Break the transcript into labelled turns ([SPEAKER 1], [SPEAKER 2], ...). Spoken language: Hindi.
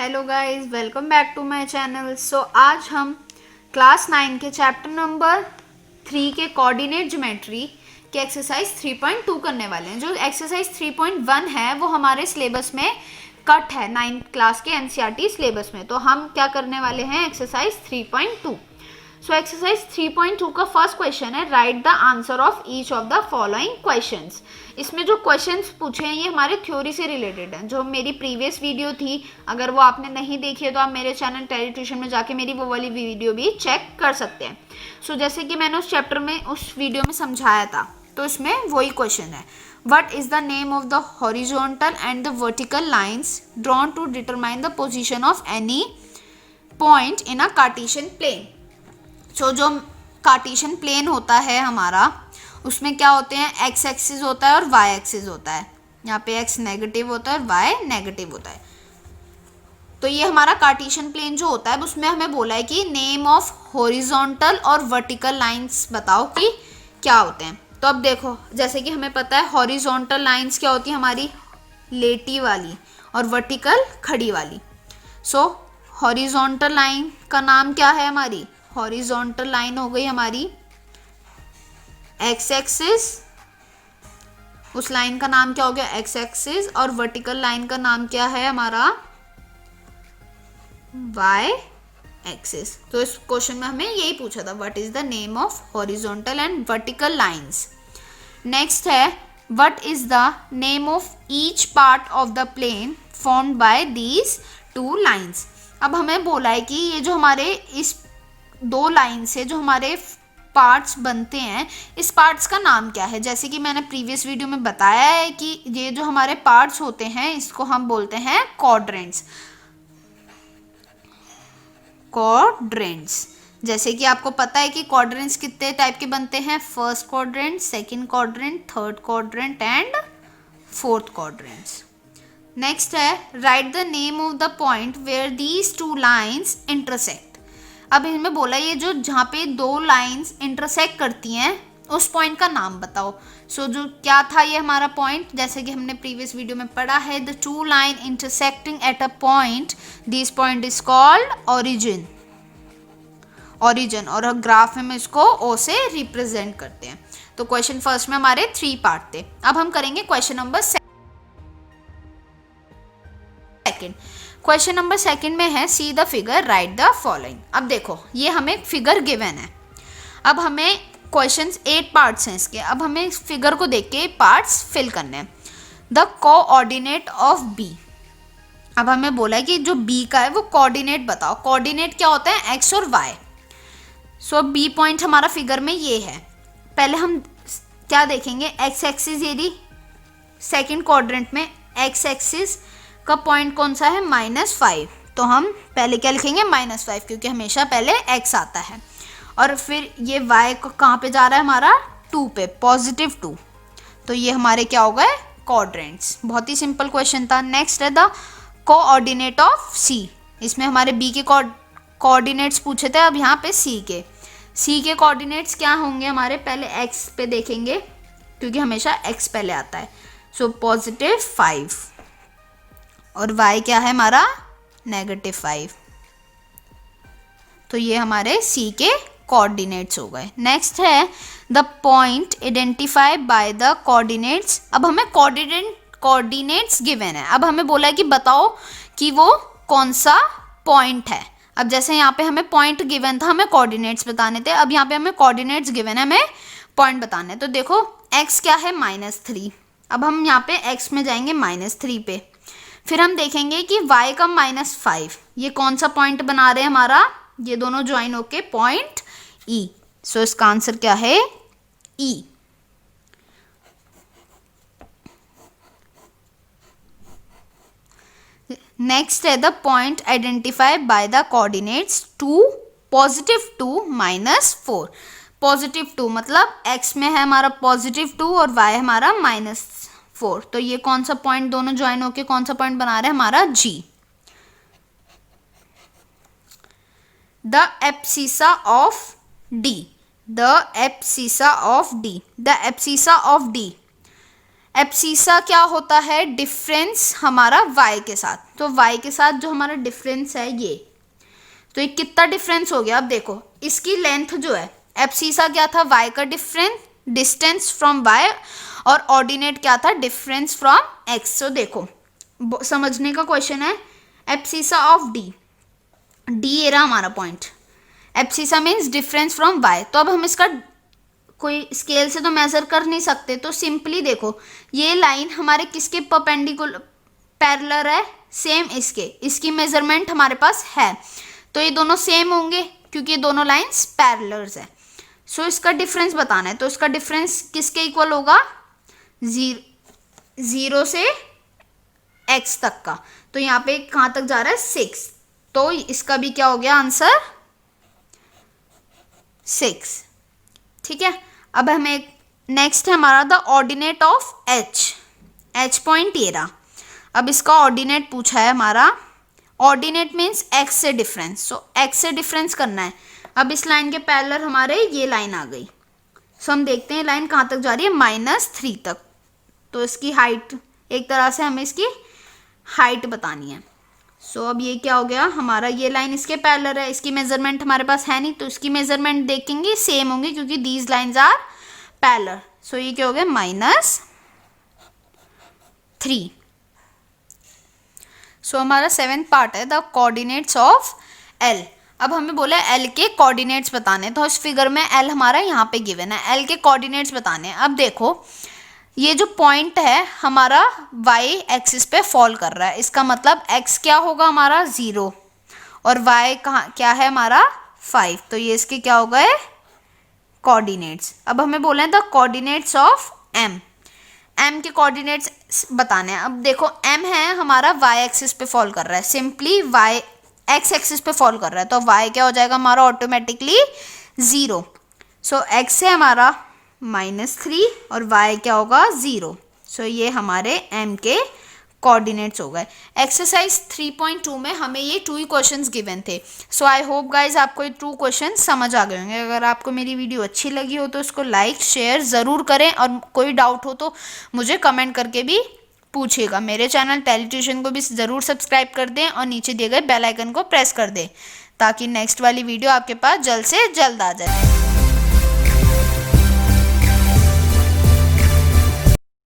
[SPEAKER 1] Hello guys, welcome back to my channel. आज हम क्लास 9 के चैप्टर नंबर 3 के कोऑर्डिनेट ज्योमेट्री के एक्सरसाइज 3.2 करने वाले हैं। जो एक्सरसाइज 3.1 है वो हमारे सिलेबस में कट है 9th क्लास के एनसीईआरटी सिलेबस में। तो हम क्या करने वाले हैं, एक्सरसाइज 3.2। एक्सरसाइज 3.2 का फर्स्ट क्वेश्चन है, write the answer of each of the following questions. इसमें जो क्वेश्चंस पूछे हैं ये हमारे थ्योरी से रिलेटेड हैं। जो मेरी प्रीवियस वीडियो थी, अगर वो आपने नहीं देखी है तो आप मेरे चैनल टेली ट्यूशन में जाके मेरी वो वाली वीडियो भी चेक कर सकते हैं। जैसे कि मैंने उस चैप्टर में उस वीडियो में समझाया था, तो इसमें वही क्वेश्चन है, what is the name of the horizontal and the vertical lines drawn to determine the position of any point in a Cartesian plane. जो कार्टेशियन प्लेन होता है हमारा, उसमें क्या होते हैं, एक्स एक्सिस होता है और वाई एक्सिस होता है। यहाँ पे एक्स नेगेटिव होता है और वाई नेगेटिव होता है। तो ये हमारा कार्टेशियन प्लेन जो होता है उसमें हमें बोला है कि नेम ऑफ हॉरिजॉन्टल और वर्टिकल लाइंस बताओ कि क्या होते हैं। तो अब देखो, जैसे कि हमें पता है हॉरिजॉन्टल लाइंस क्या होती है हमारी, लेटी वाली, और वर्टिकल खड़ी वाली। हॉरिजॉन्टल लाइन का नाम क्या है हमारी, हॉरिजॉन्टल लाइन हो गई हमारी एक्स एक्सिस, उस लाइन का नाम क्या हो गया एक्स एक्सिस, और वर्टिकल लाइन का नाम क्या है हमारा वाई एक्सिस। तो इस क्वेश्चन में हमें यही पूछा था, what is the name of horizontal and vertical lines. Next है, what is the name of each part of the plane formed by these two lines. अब हमें बोला है कि ये जो हमारे इस दो लाइन से जो हमारे पार्ट्स बनते हैं, इस पार्ट्स का नाम क्या है। जैसे कि मैंने प्रीवियस वीडियो में बताया है कि ये जो हमारे पार्ट्स होते हैं इसको हम बोलते हैं क्वाड्रेंट्स। क्वाड्रेंट्स, जैसे कि आपको पता है कि क्वाड्रेंट्स कितने टाइप के बनते हैं, first quadrant, second quadrant, third quadrant and fourth quadrants. Next है, write the name of the point where these two lines intersect. अब इनमें बोला ये जो जहाँ पे दो लाइंस इंटरसेक्ट करती हैं उस पॉइंट का नाम बताओ। जो क्या था ये हमारा पॉइंट, जैसे कि हमने प्रीवियस वीडियो में पढ़ा है, the two line intersecting at a point, this point is called origin. Origin, और ग्राफ में इसको ओ से रिप्रेजेंट करते हैं। तो क्वेश्चन फर्स्ट में हमारे 3 पार्ट थे। अब हम करेंगे question number second. Question number second में है, see the figure, right the following. अब देखो, ये हमें फिगर गिवन है। अब हमें क्वेश्चंस 8 पार्ट्स हैं इसके। अब हमें इस फिगर को देख के पार्ट्स फिल करने हैं। The coordinate of B. अब हमें बोला है कि जो बी का है वो कोऑर्डिनेट बताओ। कोऑर्डिनेट क्या होता है, एक्स और वाई। बी पॉइंट हमारा फिगर में ये है। पहले हम क्या देखेंगे, एक्स एक्सिस, यदि सेकेंड क्वाड्रेंट में एक्स एक्सिस का पॉइंट कौन सा है, -5। तो हम पहले क्या लिखेंगे, -5, क्योंकि हमेशा पहले x आता है। और फिर ये y को कहाँ पे जा रहा है हमारा, 2 पे, +2। तो ये हमारे क्या हो गए, क्वाड्रेंट्स। बहुत ही सिंपल क्वेश्चन था। नेक्स्ट है, द कोऑर्डिनेट ऑफ c। इसमें हमारे b के कोऑर्डिनेट्स पूछे थे, अब यहाँ पे c के कोऑर्डिनेट्स क्या होंगे हमारे, पहले x पे देखेंगे क्योंकि हमेशा x पहले आता है। +5, और y क्या है हमारा, -5। तो ये हमारे c के कोऑर्डिनेट्स हो गए। नेक्स्ट है, the point identify by the coordinates. अब हमें कोऑर्डिनेट्स गिवन है। अब हमें बोला है कि बताओ कि वो कौन सा पॉइंट है। अब जैसे यहाँ पे हमें पॉइंट गिवन था, हमें कोऑर्डिनेट्स बताने थे। अब यहाँ पे हमें कोऑर्डिनेट्स गिवन है, हमें पॉइंट बताने। तो देखो, x क्या है, -3। अब हम यहाँ पे x में जाएंगे -3 पे। फिर हम देखेंगे कि y का -5, ये कौन सा पॉइंट बना रहे हैं हमारा, ये दोनों ज्वाइन होके पॉइंट E। इसका आंसर क्या है, E। नेक्स्ट है, the point identify by the coordinates 2, +2 -4। +2 मतलब x में है हमारा +2 और y हमारा -4। तो ये कौन सा पॉइंट, दोनों ज्वाइन होके कौन सा पॉइंट बना रहे हैं हमारा, G। The abscissa of D। The abscissa of D। The abscissa of D abscissa क्या होता है, डिफरेंस हमारा y के साथ, तो y के साथ जो हमारा डिफरेंस है ये, तो ये कितना डिफरेंस हो गया। अब देखो इसकी लेंथ जो है, एब्सिसा क्या था, y का डिफरेंस, डिस्टेंस फ्रॉम y, और ऑर्डिनेट क्या था, डिफरेंस फ्रॉम x। तो देखो समझने का क्वेश्चन है, एब्सिसा ऑफ d, d ये रहा हमारा point, abscissa means difference from y। तो अब हम इसका कोई स्केल से तो मेजर कर नहीं सकते, तो सिंपली देखो ये लाइन हमारे किसके परपेंडिकुलर पैरेलल है, सेम इसके, इसकी मेजरमेंट हमारे पास है, तो ये दोनों सेम होंगे क्योंकि ये दोनों लाइंस पैरेलल्स है। सो इसका डिफरेंस बताना है, तो इसका डिफरेंस किसके इक्वल होगा, 0 से x तक का, तो यहाँ पे कहाँ तक जा रहा है 6, तो इसका भी क्या हो गया आंसर 6। ठीक है, अब हमें नेक्स्ट है हमारा the ordinate of h point ये रहा। अब इसका ऑर्डिनेट पूछा है हमारा, ऑर्डिनेट मीन्स x से डिफरेंस, सो x से डिफरेंस करना है। अब इस लाइन के पैरेलल हमारे ये लाइन आ गई, सो हम देखते हैं लाइन कहाँ तक जा रही है, -3 तक, तो इसकी हाइट, एक तरह से हमें इसकी हाइट बतानी है। सो अब ये क्या हो गया हमारा, ये लाइन इसके पैरेलल है, इसकी मेजरमेंट हमारे पास है नहीं, तो इसकी मेजरमेंट देखेंगे सेम होंगी क्योंकि दीज लाइंस आर पैरेलल। सो ये क्या हो गया -3। सो हमारा 7th पार्ट है द कोऑर्डिनेट्स ऑफ L। अब हमें बोला है L के कोऑर्डिनेट्स बताने, तो इस फिगर में L हमारा यहाँ पे गिवन है, L के कोऑर्डिनेट्स बताने हैं। अब देखो ये जो पॉइंट है हमारा y एक्सिस पे फॉल कर रहा है, इसका मतलब x क्या होगा हमारा 0, और y कहाँ क्या है हमारा 5, तो ये इसके क्या हो गए कोऑर्डिनेट्स। अब हमें बोले हैं द कोऑर्डिनेट्स ऑफ m के कोऑर्डिनेट्स बताने हैं। अब देखो m है हमारा y एक्सिस पे फॉल कर रहा है, सिंपली y x एक्सिस पे फॉल कर रहा है, तो y क्या हो जाएगा हमारा ऑटोमेटिकली 0। सो x है हमारा -3 और y क्या होगा 0। सो ये हमारे m के कोऑर्डिनेट्स हो गए। एक्सरसाइज 3.2 में हमें ये 2 ही क्वेश्चंस गिवन थे। सो आई होप गाइज आपको ये 2 क्वेश्चन समझ आ गए होंगे। अगर आपको मेरी वीडियो अच्छी लगी हो तो इसको लाइक शेयर ज़रूर करें, और कोई डाउट हो तो मुझे कमेंट करके भी पूछिएगा। मेरे चैनल टेली ट्यूशन को भी ज़रूर सब्सक्राइब कर दें और नीचे दिए गए बेल आइकन को प्रेस कर दें ताकि नेक्स्ट वाली वीडियो आपके पास जल्द से जल्द आ जाए।